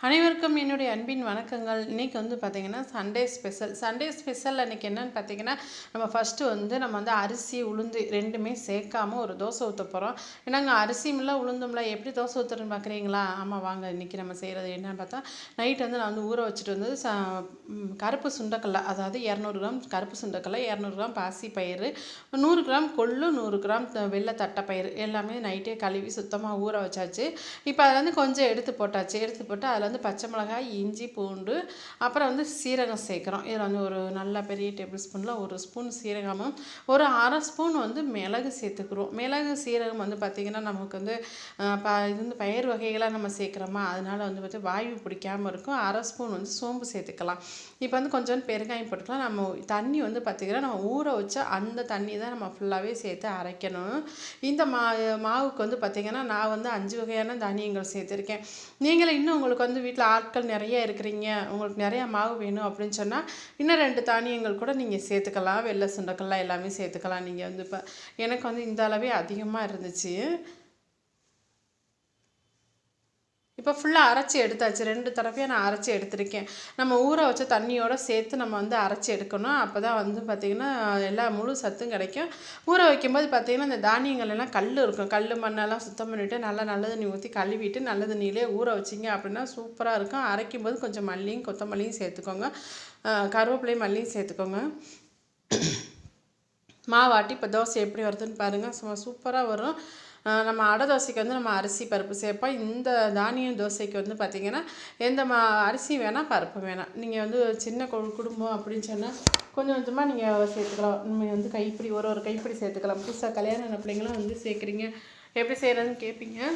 அனைவருக்கும் என்னுடைய அன்பின் வணக்கங்கள். இன்றைக்கி வந்து பார்த்திங்கன்னா சண்டே ஸ்பெஷல் அன்றைக்கி என்னென்னு பார்த்திங்கன்னா, நம்ம ஃபஸ்ட்டு நம்ம அரிசி உளுந்து ரெண்டுமே சேர்க்காமல் ஒரு தோசை ஊற்ற போகிறோம். ஏன்னாங்க அரிசியுமில்ல உளுந்தும்ல எப்படி தோசை ஊற்றுறதுன்னு பார்க்குறீங்களா? ஆமாம், வாங்க இன்றைக்கி நம்ம செய்கிறது என்னென்னு பார்த்தா, நைட் நான் ஊற வச்சுட்டு கருப்பு சுண்டக்கடலை, அதாவது 200 கிராம் கருப்பு சுண்டக்கடலை, 200 கிராம் பாசிப்பயிறு, 100 கிராம் கொள்ளு, 100 கிராம் வெள்ளை தட்டைப்பயிறு எல்லாமே நைட்டே கழுவி சுத்தமாக ஊற வச்சாச்சு. இப்போ அதில் கொஞ்சம் எடுத்து போட்டு அதில் பச்சை மிளகாய், இஞ்சி, பூண்டு, அப்புறம் சீரகம் சேர்க்குறோம். இதில் ஒரு நல்ல பெரிய டேபிள் ஸ்பூனில் 1 ஸ்பூன் சீரகமும், ஒரு அரை ஸ்பூன் மிளகு சேர்த்துக்கிறோம். மிளகு சீரகம் பார்த்திங்கன்னா நமக்கு இது பயிர் வகைகளாக நம்ம சேர்க்குறோமா, அதனால் பார்த்து வாயு பிடிக்காமல் இருக்கும். அரை ஸ்பூன் சோம்பு சேர்த்துக்கலாம். இப்போ கொஞ்சம் பெருங்காயம் போட்டுக்கலாம். நம்ம தண்ணி பார்த்திங்கன்னா நம்ம ஊற வச்ச அந்த தண்ணி தான் நம்ம ஃபுல்லாகவே சேர்த்து அரைக்கணும். இந்த மாவுக்கு பார்த்திங்கன்னா நான் 5 வகையான தானியங்கள் சேர்த்துருக்கேன். நீங்களும் இன்னும் உங்களுக்கு வீட்டில் ஆட்கள் நிறைய இருக்கிறீங்க, உங்களுக்கு நிறையா மாவு வேணும் அப்படின்னு சொன்னால் இன்னும் 2 தானியங்கள் கூட நீங்கள் சேர்த்துக்கலாம். வெள்ளை சுண்டக்கடலை எல்லாமே சேர்த்துக்கலாம். நீங்கள் இப்போ எனக்கு இந்த அளவே அதிகமாக இருந்துச்சு. இப்போ ஃபுல்லாக அரைச்சி எடுத்தாச்சு. 2 தடவையாக நான் அரைச்சி எடுத்திருக்கேன். நம்ம ஊற வச்ச தண்ணியோடு சேர்த்து நம்ம அரைச்சி எடுக்கணும். அப்போ தான் பார்த்திங்கன்னா எல்லா முழு சத்தும் கிடைக்கும். ஊற வைக்கும்போது பார்த்திங்கன்னா இந்த தானியங்கள் எல்லாம் கல் இருக்கும். கல் மண்ணெல்லாம் சுத்தம் பண்ணிவிட்டு நல்ல தண்ணி ஊற்றி கழுவிட்டு நல்ல தண்ணியிலே ஊற வச்சிங்க அப்படின்னா சூப்பராக இருக்கும். அரைக்கும்போது கொஞ்சம் மல்லியும் கொத்தமல்லியும் சேர்த்துக்கோங்க, கருவேப்பிலையும் மல்லியும் சேர்த்துக்கோங்க. மாவாட்டி இப்போ தோசை எப்படி வருதுன்னு பாருங்கள். சும்மா சூப்பராக வரும். நம்ம அடை தோசைக்கு நம்ம அரிசி பருப்பு சேர்ப்போம். இந்த தானியம் தோசைக்கு பார்த்திங்கன்னா எந்த அரிசி வேணால் பருப்பு வேணாம். நீங்கள் சின்ன குடும்பம் அப்படின்னு சொன்னால் கொஞ்சம் கொஞ்சமாக நீங்கள் சேர்த்துக்கலாம். நம்ம கைப்பிடி ஒரு கைப்பிடி சேர்த்துக்கலாம். புதுசாக கல்யாணம் பிள்ளைங்களும் சேர்க்குறீங்க, எப்படி செய்கிறதுன்னு கேட்பீங்க.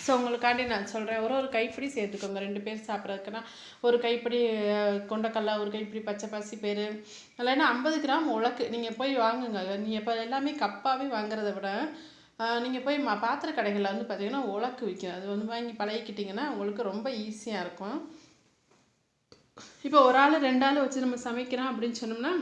ஸோ உங்களுக்காண்டி நான் சொல்கிறேன். ஒரு கைப்பிடி சேர்த்துக்கோங்க. 2 பேர் சாப்பிட்றதுக்குன்னா ஒரு கைப்பிடி கொண்டக்கடலை, ஒரு கைப்பிடி பச்சை பாசிப்பயிறு, இல்லைன்னா 50 கிராம் உலக்கு நீங்கள் போய் வாங்குங்க. நீங்கள் இப்போ எல்லாமே கப்பாகவே வாங்குறத விட நீங்கள் போய் பாத்திர கடைகளில் பார்த்திங்கன்னா உலக்கு விற்கும். அது வாங்கி பழகிக்கிட்டிங்கன்னா உங்களுக்கு ரொம்ப ஈஸியாக இருக்கும். இப்போ ஒரு ஆள் 2 ஆள் வச்சு நம்ம சமைக்கிறோம் அப்படின்னு சொன்னோம்னா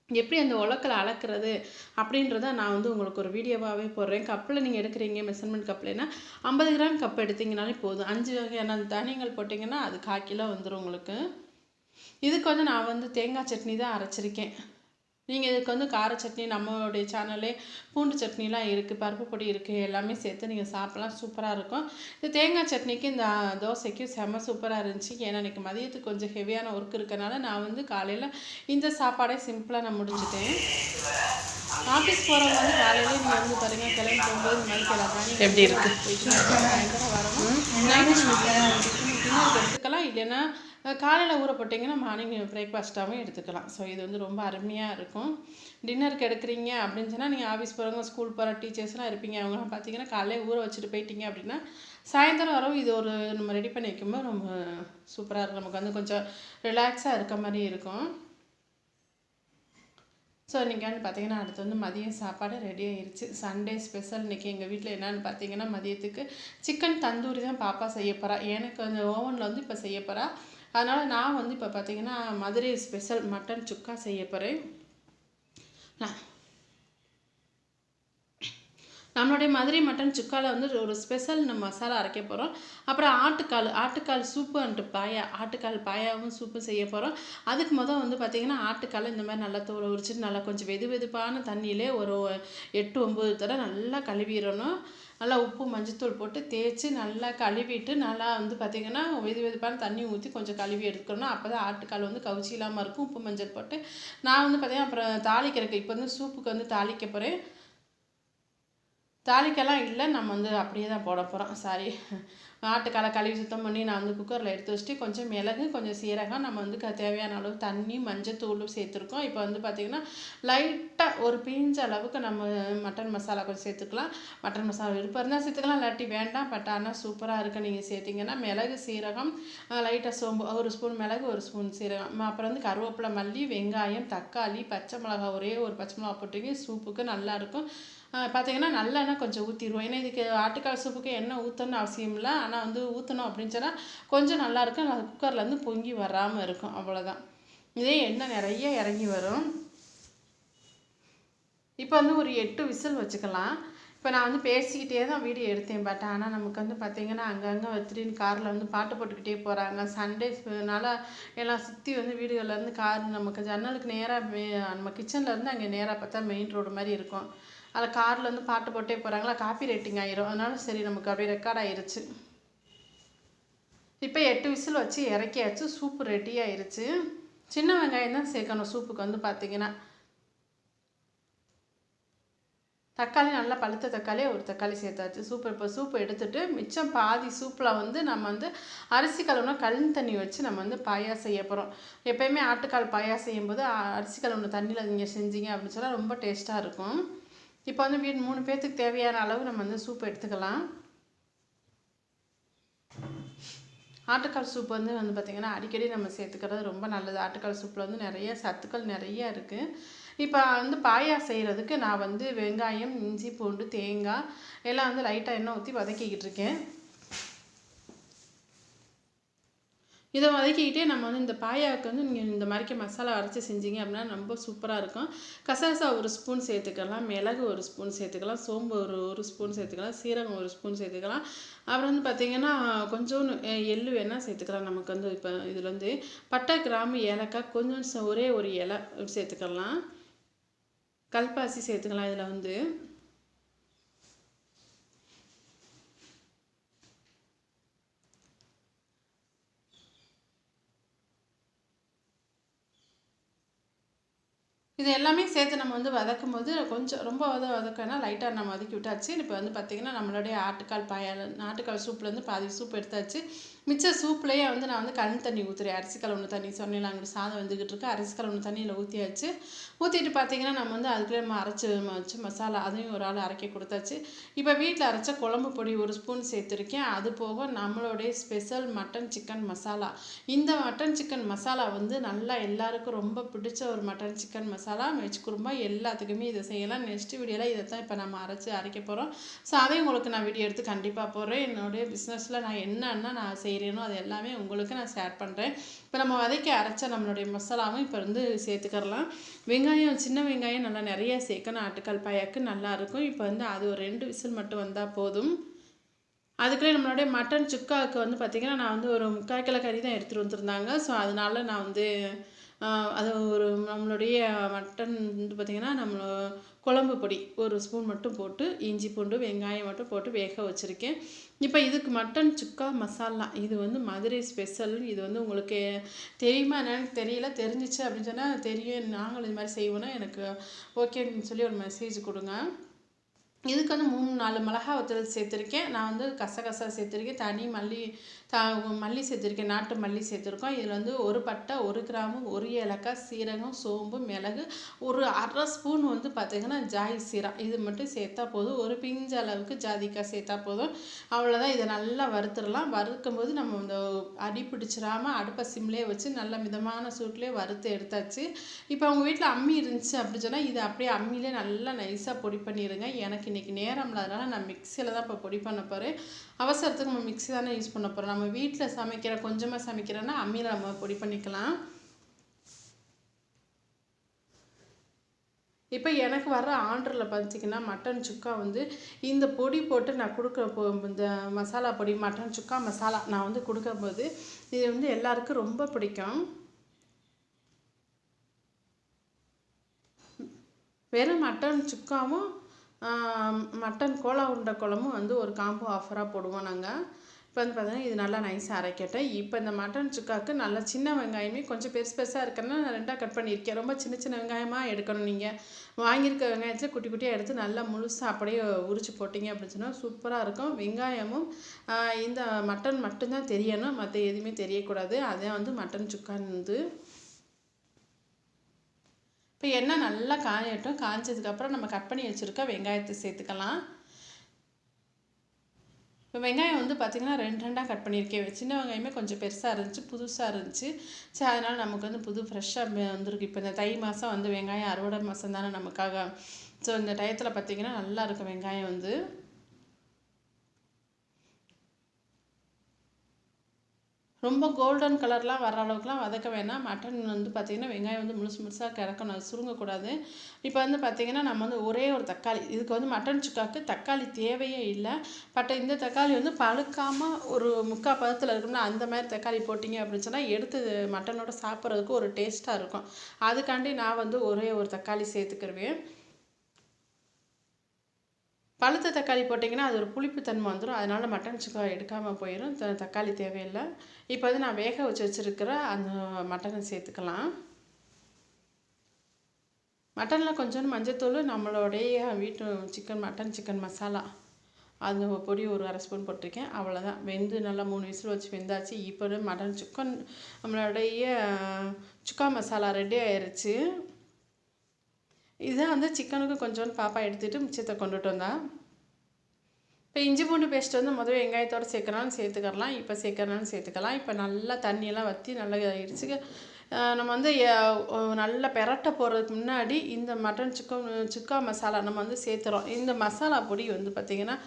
எப்படி அந்த உலக்கில் அளக்கிறது அப்படின்றத நான் உங்களுக்கு ஒரு வீடியோவாகவே போடுறேன். கப்பில் நீங்கள் எடுக்கிறீங்க, மெஷர்மெண்ட் கப்லேன்னா 50 கிராம் கப் எடுத்திங்கனாலே போதும். 5 வகையான தானியங்கள் போட்டிங்கன்னா அது 1/4 கிலோ வந்துடும் உங்களுக்கு. இதுக்கு நான் தேங்காய் சட்னி தான் அரைச்சிருக்கேன். நீங்கள் இதுக்கு கார சட்னி, நம்மளுடைய சேனல்லே பூண்டு சட்னிலாம் இருக்குது, பருப்பு பொடி இருக்குது, எல்லாமே சேர்த்து நீங்கள் சாப்பிட்லாம். சூப்பராக இருக்கும். இந்த தேங்காய் சட்னிக்கு இந்த தோசைக்கும் செம்ம சூப்பராக இருந்துச்சு. ஏன்னா எனக்கு மதியத்துக்கு கொஞ்சம் ஹெவியான ஒர்க் இருக்கனால நான் காலையில் இந்த சாப்பாடே சிம்பிளாக நான் முடிச்சுட்டேன். ஆஃபீஸ் போகிறவங்க காலையிலே நீங்கள் பாருங்கள், கிளம்பி போகும்போது இந்த மாதிரி எல்லாமே எப்படி இருக்குது பயங்கரம் வரணும். நைட்டு நம்ம எடுத்துக்கலாம், இல்லைன்னா காலையில் ஊற போட்டிங்கன்னா மார்னிங் பிரேக்ஃபாஸ்ட்டாகவும் எடுத்துக்கலாம். ஸோ இது ரொம்ப அருமையாக இருக்கும். டின்னருக்கு எடுக்கிறீங்க அப்படின்னு சொன்னால் நீங்கள் ஆஃபீஸ் போகிறவங்க, ஸ்கூல் போகிற டீச்சர்ஸ்லாம் இருப்பீங்க. அவங்களாம் பார்த்தீங்கன்னா காலையில் ஊற வச்சுட்டு போயிட்டீங்க அப்படின்னா சாயந்தரம் வரவும் இது நம்ம ரெடி பண்ணி வைக்கும்போது ரொம்ப சூப்பராக இருக்கும். நமக்கு கொஞ்சம் ரிலாக்ஸாக இருக்க மாதிரி இருக்கும். ஸோ இன்றைக்கி பார்த்தீங்கன்னா அடுத்து மதியம் சாப்பாடு ரெடி ஆயிடுச்சு. சண்டே ஸ்பெஷல் இன்றைக்கி எங்கள் வீட்டில் என்னென்னு பார்த்தீங்கன்னா மதியத்துக்கு சிக்கன் தந்தூரி தான் பாப்பா செய்ய போகிறா. எனக்கு அந்த ஓவனில் இப்போ செய்ய போகிறா. அதனால் நான் இப்போ பார்த்திங்கன்னா மதுரை ஸ்பெஷல் மட்டன் சுக்கா செய்ய போகிறேன். நம்மளுடைய மதுரை மட்டன் சுக்காவில் ஒரு ஸ்பெஷல் நம்ம மசாலா அரைக்க போகிறோம். அப்புறம் ஆட்டுக்கால் சூப்பு அண்டு ஆட்டுக்கால் பாயாவும் சூப்பு செய்ய போகிறோம். அதுக்கு பார்த்திங்கன்னா ஆட்டுக்கால் இந்த மாதிரி நல்லா தோலை உரிச்சிட்டு நல்லா கொஞ்சம் வெதுப்பான தண்ணியிலே ஒரு 8-9 தடவை நல்லா கழுவிடணும். நல்லா உப்பு மஞ்சத்தூள் போட்டு தேய்ச்சி நல்லா கழுவிட்டு நல்லா பார்த்திங்கன்னா வெதுப்பான தண்ணி ஊற்றி கொஞ்சம் கழுவி எடுத்துக்கணும். அப்போ தான் ஆட்டுக்கால் கவுச்சி இல்லாமல் இருக்கும். உப்பு மஞ்சள் போட்டு நான் பார்த்திங்கன்னா அப்புறம் தாளிக்கிறதுக்கு இப்போ சூப்புக்கு தாளிக்க போகிறேன். தாளிக்கெல்லாம் இல்லை, நம்ம அப்படியே தான் போட போகிறோம். சாரி, ஆட்டுக்காலை கழுவி சுத்தம் பண்ணி நான் குக்கரில் எடுத்து வச்சுட்டு கொஞ்சம் மிளகு, கொஞ்சம் சீரகம், நம்ம தேவையான அளவு தண்ணி, மஞ்சத்தூளும் சேர்த்துருக்கோம். இப்போ பார்த்திங்கன்னா லைட்டாக ஒரு பிஞ்ச அளவுக்கு நம்ம மட்டன் மசாலா கொஞ்சம் சேர்த்துக்கலாம். மட்டன் மசாலா விருப்பம் இருந்தால் சேர்த்துக்கலாம், இல்லாட்டி வேண்டாம். பட் ஆனால் சூப்பராக இருக்குது. நீங்கள் சேர்த்திங்கன்னா மிளகு, சீரகம், லைட்டாக சோம்பு, 1 ஸ்பூன் மிளகு, 1 ஸ்பூன் சீரகம், அப்புறம் கருவேப்பிலை, மல்லி, வெங்காயம், தக்காளி, பச்சை மிளகா, ஒரே ஒரு பச்சை மிளகா போட்டிங்க. சூப்புக்கு நல்லாயிருக்கும். பார்த்திங்கன்னா நல்லெண்ணெய் கொஞ்சம் ஊற்றிடுவோம். ஏன்னா இதுக்கு ஆட்டுக்கால் சூப்புக்கு எண்ணெய் ஊற்றணும்னு அவசியம் இல்லை. ஆனால் ஊற்றணும் அப்படின்னு சொன்னால் கொஞ்சம் நல்லாயிருக்கும். அது குக்கர்லேருந்து பொங்கி வராமல் இருக்கும், அவ்வளோதான். இதே எண்ணெய் நிறைய இறங்கி வரும். இப்போ ஒரு 8 விசில் வச்சுக்கலாம். இப்போ நான் வந்து பேசிக்கிட்டே தான் வீடியோ எடுத்தேன். பட் ஆனால் நமக்கு வந்து பார்த்திங்கன்னா அங்கங்கே திடீர்னு காரில் வந்து பாட்டு போட்டுக்கிட்டே போகிறாங்க. சண்டேஸ்னால எல்லாம் சுற்றி வந்து வீடுகள்லேருந்து கார் நமக்கு ஜன்னலுக்கு நேராக நம்ம கிச்சன்லேருந்து அங்கே நேராக பார்த்தா மெயின் ரோடு மாதிரி இருக்கும். அதில் காரில் வந்து பாட்டு போட்டே போகிறாங்களா, காப்பி ரைட்டிங் ஆயிரும். அதனால சரி நமக்கு அப்படியே ரெக்கார்ட் ஆயிருச்சு. இப்போ 8 விசில் வச்சு இறக்கியாச்சு. சூப்பு ரெடி ஆயிருச்சு. சின்ன வெங்காயம் தான் சேர்க்கணும் சூப்புக்கு வந்து பார்த்திங்கன்னா. தக்காளி நல்லா பழுத்த தக்காளி ஒரு தக்காளி சேர்த்தாச்சு. இப்போ சூப்பு எடுத்துகிட்டு மிச்சம் பாதி சூப்பில் வந்து நம்ம வந்து அரிசி கழுவுனா தண்ணி வச்சு நம்ம வந்து பாயாசம் செய்ய போகிறோம். எப்போயுமே ஆட்டுக்கால் பாயாசம் செய்யும்போது அரிசி கழுவுன தண்ணியில் நீங்கள் செஞ்சீங்க அப்படின்னு சொன்னால் ரொம்ப டேஸ்ட்டாக இருக்கும். இப்போ வந்து 3 பேர்த்துக்கு தேவையான அளவு நம்ம வந்து சூப் எடுத்துக்கலாம். ஆட்டுக்கால் சூப் வந்து பார்த்திங்கன்னா அடிக்கடி நம்ம சேர்த்துக்கிறது ரொம்ப நல்லது. ஆட்டுக்கால் சூப்பில் வந்து நிறைய சத்துக்கள் நிறைய இருக்குது. இப்போ வந்து பாயாசம் செய்கிறதுக்கு நான் வந்து வெங்காயம், இஞ்சி, பூண்டு, தேங்காய் எல்லாம் வந்து லைட்டாக எண்ணெய் ஊற்றி வதக்கிக்கிட்டு இருக்கேன். இதை வதக்கிக்கிட்டே நம்ம வந்து இந்த பாயாவுக்கு வந்து நீங்கள் இந்த மாதிரிக்கு மசாலா அரைச்சி செஞ்சீங்க அப்படின்னா ரொம்ப சூப்பராக இருக்கும். கசகசா 1 ஸ்பூன் சேர்த்துக்கலாம், மிளகு 1 ஸ்பூன் சேர்த்துக்கலாம், சோம்பு ஒரு ஸ்பூன் சேர்த்துக்கலாம், சீரகம் 1 ஸ்பூன் சேர்த்துக்கலாம். அப்புறம் வந்து பார்த்திங்கன்னா கொஞ்சோண்டு எள்ளு வேணால் சேர்த்துக்கலாம். நமக்கு வந்து இப்போ இதில் வந்து பட்டை, கிராம்பு, ஏலக்காய் கொஞ்சம் ஒரே ஒரு இலை சேர்த்துக்கலாம். கல்பாசி சேர்த்துக்கலாம். இதில் வந்து இது எல்லாமே சேர்த்து நம்ம வந்து வதக்கும் போது கொஞ்சம் ரொம்ப வதக்கினா லைட்டாக நம்ம வதக்கி விட்டாச்சு. இப்போ வந்து பார்த்திங்கன்னா நம்மளுடைய ஆட்டுக்கால் சூப்லேருந்து பாதி சூப் எடுத்தாச்சு. மிச்ச சூப்லேயே வந்து நான் வந்து தண்ணி ஊற்றுறேன். அரிசி கழுவுன தண்ணி சொன்னேன், அங்கே சாதம் வந்துக்கிட்டு இருக்கு. அரிசி கழுவுன தண்ணியில் ஊற்றியாச்சு. ஊற்றிட்டு பார்த்திங்கன்னா நம்ம வந்து அதுக்குள்ளே நம்ம வச்ச மசாலா அதையும் ஒரு ஆள் அரைக்க கொடுத்தாச்சு. இப்போ வீட்டில் அரைச்ச குழம்பு பொடி 1 ஸ்பூன் சேர்த்துருக்கேன். அது போக நம்மளுடைய ஸ்பெஷல் மட்டன் சிக்கன் மசாலா. இந்த மட்டன் சிக்கன் மசாலா வந்து நல்லா எல்லாருக்கும் ரொம்ப பிடிச்ச ஒரு mutton chicken masala. Veg kurma எல்லாத்துக்குமே இதை செய்யலாம். நெக்ஸ்ட் வீடியோவில் இதை தான் இப்போ நம்ம அரைக்க போகிறோம். ஸோ அதையும் உங்களுக்கு நான் வீடியோ எடுத்து கண்டிப்பாக போடுறேன். என்னுடைய பிஸ்னஸில் நான் என்னென்னா நான் செய்கிறேனோ அது எல்லாமே உங்களுக்கு நான் ஷேர் பண்ணுறேன். இப்போ நம்ம வதக்கி அரைச்ச நம்மளுடைய மசாலாவும் இப்போ வந்து சேர்த்துக்கலாம். வெங்காயம், சின்ன வெங்காயம் நல்லா நிறைய சேர்க்கணும். ஆட்டுக்கால் பாயாக்கு நல்லாயிருக்கும். இப்போ வந்து அது ஒரு 2 விசில் மட்டும் வந்தால் போதும். அதுக்குள்ளே நம்மளுடைய மட்டன் சுக்காவுக்கு வந்து பார்த்திங்கன்னா நான் வந்து ஒரு 3/4 கிலோ கறி தான் எடுத்துகிட்டு வந்துருந்தாங்க. ஸோ அதனால நான் வந்து அது ஒரு நம்மளுடைய மட்டன் வந்து பார்த்திங்கன்னா குழம்பு பொடி 1 ஸ்பூன் மட்டும் போட்டு இஞ்சி, பூண்டு, வெங்காயம் மட்டும் போட்டு வேக வச்சுருக்கேன். இப்போ இதுக்கு மட்டன் சுக்கா மசாலா இது வந்து மதுரை ஸ்பெஷல். இது வந்து உங்களுக்கு தெரியுமா என்னன்னு தெரியல. தெரிஞ்சிச்சு அப்படின்னு சொன்னால் தெரியும், நாங்களும் இது மாதிரி செய்வோன்னா எனக்கு ஓகேன்னு சொல்லி ஒரு மெசேஜ் கொடுங்க. இதுக்கு வந்து 3-4 மிளகா வத்தல் சேர்த்துருக்கேன். நான் வந்து கசகசா சேர்த்துருக்கேன். தனி மல்லி சேர்த்துருக்கேன். நாட்டு மல்லி சேர்த்துருக்கோம். இதில் வந்து 1 பட்டை, 1 கிராம்பு, 1 ஏலக்காய், சீரகம், சோம்பு, மிளகு, ஒரு 1/2 ஸ்பூன் வந்து பார்த்திங்கன்னா ஜாய் சீரா இது மட்டும் சேர்த்தா போதும். ஒரு பிஞ்சு அளவுக்கு ஜாதிக்காய் சேர்த்தா போதும். அவ்வளோதான். இதை நல்லா வறுத்துடலாம். வறுக்கும்போது நம்ம இந்த அடி பிடிச்சிடாமல் அடுப்பை சிம்லேயே வச்சு நல்ல மிதமான சூட்லேயே வறுத்து எடுத்தாச்சு. இப்போ அவங்க வீட்டில் அம்மி இருந்துச்சு அப்படின்னு சொன்னால் இதை அப்படியே அம்மியிலே நல்லா நைஸாக பொடி பண்ணிடுங்க. எனக்கு இன்றைக்கி நேரம் இல்லாதனால நான் மிக்சியில் தான் இப்போ பொடி பண்ண போகிறேன். அவசரத்துக்கு நம்ம மிக்சி தானே யூஸ் பண்ண போகிறோம். நம்ம வீட்டில் கொஞ்சமாக சமைக்கிறோன்னா அம்மியில் நம்ம பொடி பண்ணிக்கலாம். இப்போ எனக்கு வர்ற ஆர்டரில் பார்த்திங்கன்னா மட்டன் சுக்கா வந்து இந்த பொடி போட்டு நான் இந்த மசாலா பொடி மட்டன் சுக்கா மசாலா நான் வந்து கொடுக்கும்போது இது வந்து எல்லாருக்கும் ரொம்ப பிடிக்கும். வெறும் மட்டன் சுக்காவும் மட்டன் கோலா உருண்டை குழம்பும் வந்து ஒரு காம்போ ஆஃபராக போடுவோம் நாங்கள். இப்போ வந்து பார்த்தீங்கன்னா இது நல்லா நைஸாக அரைக்கட்டேன். இப்போ இந்த மட்டன் சுக்காவுக்கு நல்லா சின்ன வெங்காயமே கொஞ்சம் பெருசாக இருக்கிறதுனா நான் 2ஆக கட் பண்ணியிருக்கேன். ரொம்ப சின்ன வெங்காயமாக எடுக்கணும். நீங்கள் வாங்கியிருக்க வெங்காயத்தில் குட்டி குட்டியாக எடுத்து நல்லா முழுசாக அப்படியே உரிச்சு போட்டிங்க அப்படின்னு சொன்னால் சூப்பராக இருக்கும். வெங்காயமும் இந்த மட்டன் மட்டும்தான் தெரியணும், மற்ற எதுவுமே தெரியக்கூடாது. அதான் வந்து மட்டன் சுக்கான்னு வந்து. இப்போ எண்ணெய் நல்லா காயட்டும். காய்ச்சதுக்கப்புறம் நம்ம கட் பண்ணி வச்சுருக்க வெங்காயத்தை சேர்த்துக்கலாம். இப்போ வெங்காயம் வந்து பார்த்திங்கன்னா 2 கட் பண்ணியிருக்கேன். சின்ன வெங்காயமே கொஞ்சம் பெருசாக இருந்துச்சு, புதுசாக இருந்துச்சு. சரி, அதனால் நமக்கு வந்து புது ஃப்ரெஷ்ஷாக வந்திருக்கு. இப்போ இந்த தை மாதம் வந்து வெங்காயம் அறுவடை மாதம் தானே நமக்காக. ஸோ இந்த டயத்தில் பார்த்திங்கன்னா நல்லாயிருக்கும் வெங்காயம் வந்து. ரொம்ப கோல்டன் கலர்லாம் வர அளவுக்குலாம் வதக்க வேணாம். மட்டன் வந்து பார்த்திங்கன்னா வெங்காயம் வந்து முழுசாக கிடக்கணும், அது சுருங்கக்கூடாது. இப்போ வந்து பார்த்திங்கன்னா நம்ம வந்து ஒரே ஒரு தக்காளி, இதுக்கு வந்து மட்டன் சுக்காவுக்கு தக்காளி தேவையே இல்லை. பட் இந்த தக்காளி வந்து பழுக்காமல் ஒரு முக்கால் பதத்தில் இருக்கும்னா அந்த மாதிரி தக்காளி போட்டிங்க அப்படின்னு சொன்னால் எடுத்து மட்டனோட சாப்பிட்றதுக்கு ஒரு டேஸ்ட்டாக இருக்கும். அதுக்காண்டி நான் வந்து ஒரே ஒரு தக்காளி சேர்த்துக்கிருவேன். பழுத்த தக்காளி போட்டிங்கன்னா அது ஒரு புளிப்புத்தன்மை வந்துடும், அதனால் மட்டன் சுக்கா எடுக்காமல் போயிடும். தக்காளி தேவையில்லை. இப்போ வந்து நான் வேக வச்சுருக்கிற அந்த மட்டனை சேர்த்துக்கலாம். மட்டனில் கொஞ்சோண்டு மஞ்சத்தூள், நம்மளுடைய வீட்டு மட்டன் சிக்கன் மசாலா அது பொடி ஒரு 1/2 ஸ்பூன் போட்டிருக்கேன். அவ்வளோதான். வெந்து நல்லா 3 விசில் வச்சு வெந்தாச்சு. இப்போ மட்டன் சிக்கன் நம்மளுடைய சுக்கா மசாலா ரெடி ஆயிடுச்சு. இதுதான் வந்து சிக்கனுக்கு கொஞ்சோண்டு பாப்பா எடுத்துகிட்டு மிச்சத்தை கொண்டுட்டு வந்தான். இப்போ இஞ்சி பூண்டு பேஸ்ட் வந்து முதல்ல வெங்காயத்தோடு சேர்க்கறாலும் சேர்த்துக்கலாம், இப்போ சேர்க்கறனாலும் சேர்த்துக்கலாம். இப்போ நல்லா தண்ணியெல்லாம் வற்றி நல்லா ஆயிடுச்சு. நம்ம வந்து நல்லா பெரட்ட போகிறதுக்கு முன்னாடி இந்த மட்டன் சுக்கா மசாலா நம்ம வந்து சேர்த்துறோம். இந்த மசாலா பொடி வந்து பார்த்திங்கன்னா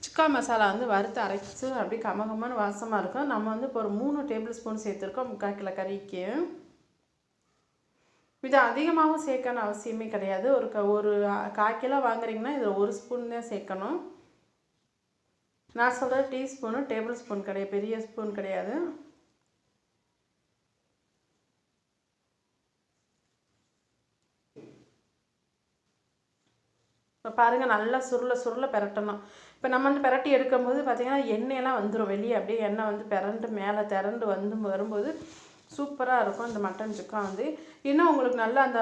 சுக்கா மசாலா வந்து வறுத்து அரைச்சி அப்படியே கமகமான வாசமாக இருக்கும். நம்ம வந்து இப்போ ஒரு 3 டேபிள் ஸ்பூன் சேர்த்துருக்கோம் 3/4 கிலோ கறிக்கு. இது அதிகமாகவும் சேர்க்கணும் அவசியமே கிடையாது. ஒரு 1/4 கிலோ வாங்குறீங்கன்னா இதில் 1 ஸ்பூன் தான் சேர்க்கணும். நான் சொல்கிற டீஸ்பூனு டேபிள் ஸ்பூன் கிடையாது, பெரிய ஸ்பூன் கிடையாது. இப்போ பாருங்கள், நல்லா சுருள பெரட்டணும். இப்போ நம்ம வந்து பெரட்டி எடுக்கும்போது பார்த்திங்கன்னா எண்ணெயெல்லாம் வந்துடும் வெளியே, அப்படியே எண்ணெய் வந்து பெரண்டு மேலே திரண்டு வரும்போது சூப்பராக இருக்கும் இந்த மட்டன் சுக்கா வந்து. இன்னும் உங்களுக்கு நல்லா அந்த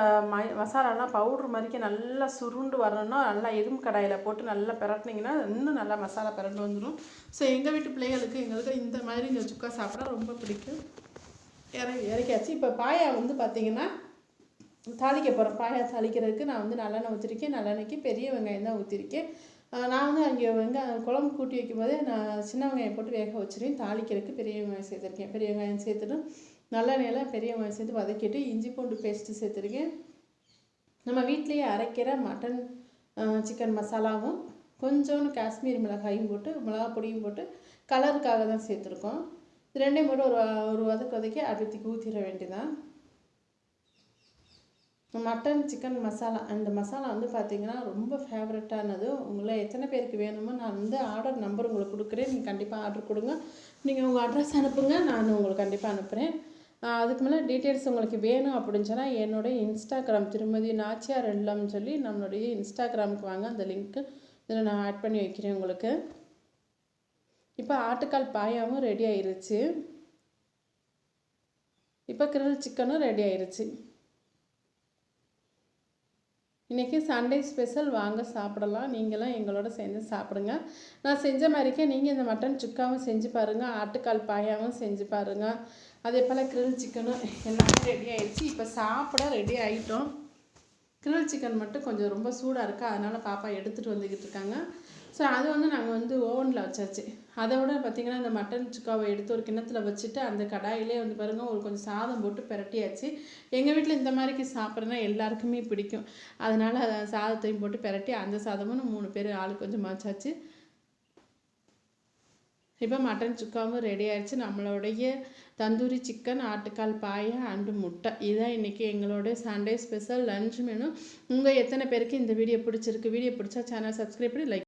மசாலாலாம் பவுட்ரு மாதிரிக்கு நல்லா சுருண்டு வரணும்னா நல்லா இரும்பு கடாயில் போட்டு நல்லா பெரட்டினீங்கன்னா இன்னும் நல்லா மசாலா பெரண்டு வந்துடும். ஸோ எங்கள் வீட்டு பிள்ளைகளுக்கு எங்களுக்கு இந்த மாதிரி இந்த சுக்கா சாப்பிட ரொம்ப பிடிக்கும். இறக்கியாச்சு. இப்போ பாயா வந்து பார்த்திங்கன்னா தாளிக்க போகிறேன். பாயா தாளிக்கிறதுக்கு நான் வந்து நல்லெண்ணெய் ஊற்றிருக்கேன். நல்லெண்ணெய்க்கு பெரிய வெங்காயம் தான் ஊற்றிருக்கேன். நான் வந்து அங்கே குழம்பு கூட்டி வைக்கும்போதே நான் சின்ன வெங்காயம் போட்டு வேக வச்சுருவேன். தாளிக்கிறதுக்கு பெரிய வெங்காயம் சேர்த்துருக்கேன். பெரிய வெங்காயம் சேர்த்துட்டு நல்லெண்ணெயில் பெரிய வெங்காயம் சேர்த்து வதக்கிட்டு இஞ்சி பூண்டு பேஸ்ட்டு சேர்த்துருக்கேன். நம்ம வீட்டிலையே அரைக்கிற மட்டன் சிக்கன் மசாலாவும் கொஞ்சோண்டு காஷ்மீரி மிளகாயும் போட்டு மிளகா பொடியும் போட்டு கலருக்காக தான் சேர்த்துருக்கோம். இது ரெண்டையும் போட்டு ஒரு வதக்கி அடுத்துக்கு ஊற்றிட வேண்டியதான். மட்டன் சிக்கன் மசாலா, அந்த மசாலா வந்து பார்த்திங்கன்னா ரொம்ப ஃபேவரட்டானது. உங்களை எத்தனை பேருக்கு வேணுமோ நான் வந்து ஆர்டர் நம்பர் உங்களுக்கு கொடுக்குறேன். நீங்கள் கண்டிப்பாக ஆர்டர் கொடுங்க. நீங்கள் உங்கள் அட்ரஸ் அனுப்புங்க, நான் உங்களுக்கு கண்டிப்பாக அனுப்புகிறேன். அதுக்கு மேலே டீட்டெயில்ஸ் உங்களுக்கு வேணும் அப்படின்னு சொன்னால் என்னுடைய இன்ஸ்டாகிராம் திருமதி நாச்சியார் இல்லம்னு சொல்லி நம்மளுடைய இன்ஸ்டாகிராமுக்கு வாங்க, அந்த லிங்க்கு இதில் நான் ஆட் பண்ணி வைக்கிறேன் உங்களுக்கு. இப்போ ஆட்டுக்கால் பாயாவும் ரெடி ஆயிடுச்சு. இப்போ கிரில் சிக்கனும் ரெடி ஆயிடுச்சு. இன்றைக்கி சண்டே ஸ்பெஷல், வாங்க சாப்பிடலாம். நீங்களும் எங்களோட சேர்ந்து சாப்பிடுங்க. நான் செஞ்ச மாதிரிக்கே நீங்கள் இந்த மட்டன் சுக்காவும் செஞ்சு பாருங்கள், ஆட்டுக்கால் பாயாவும் செஞ்சு பாருங்கள். அதே போல் கிரில் சிக்கனும் எல்லாமே ரெடி ஆகிடுச்சு. இப்போ சாப்பிட ரெடி ஆகிட்டோம். கிரில் சிக்கன் மட்டும் கொஞ்சம் ரொம்ப சூடாக இருக்குது, அதனால் பாப்பா எடுத்துகிட்டு வந்துக்கிட்டு இருக்காங்க. ஸோ அது வந்து நாங்கள் வந்து ஓவனில் வச்சாச்சு. அதை விட பார்த்திங்கன்னா இந்த மட்டன் சுக்காவை எடுத்து ஒரு கிண்ணத்தில் வச்சுட்டு அந்த கடாயிலே வந்து பாருங்கள் ஒரு கொஞ்சம் சாதம் போட்டு பெரட்டியாச்சு. எங்கள் வீட்டில் இந்த மாதிரிக்கு சாப்பிட்றதுனா எல்லாருக்குமே பிடிக்கும், அதனால் சாதத்தையும் போட்டு பெரட்டி அந்த சாதமும் 3 பேர் ஆளுக்கு கொஞ்சம் வச்சாச்சு. இப்போ மட்டன் சுக்காவும் ரெடி ஆயிடுச்சு. நம்மளுடைய தந்தூரி சிக்கன், ஆட்டுக்கால் பாயா அண்டு முட்டை, இதுதான் இன்றைக்கி எங்களுடைய சண்டே ஸ்பெஷல் லன்ச் மெனு. உங்கள் எத்தனை பேருக்கு இந்த வீடியோ பிடிச்சிருக்கு? வீடியோ பிடிச்சா சேனல் சப்ஸ்கிரைப் பண்ணி லைக்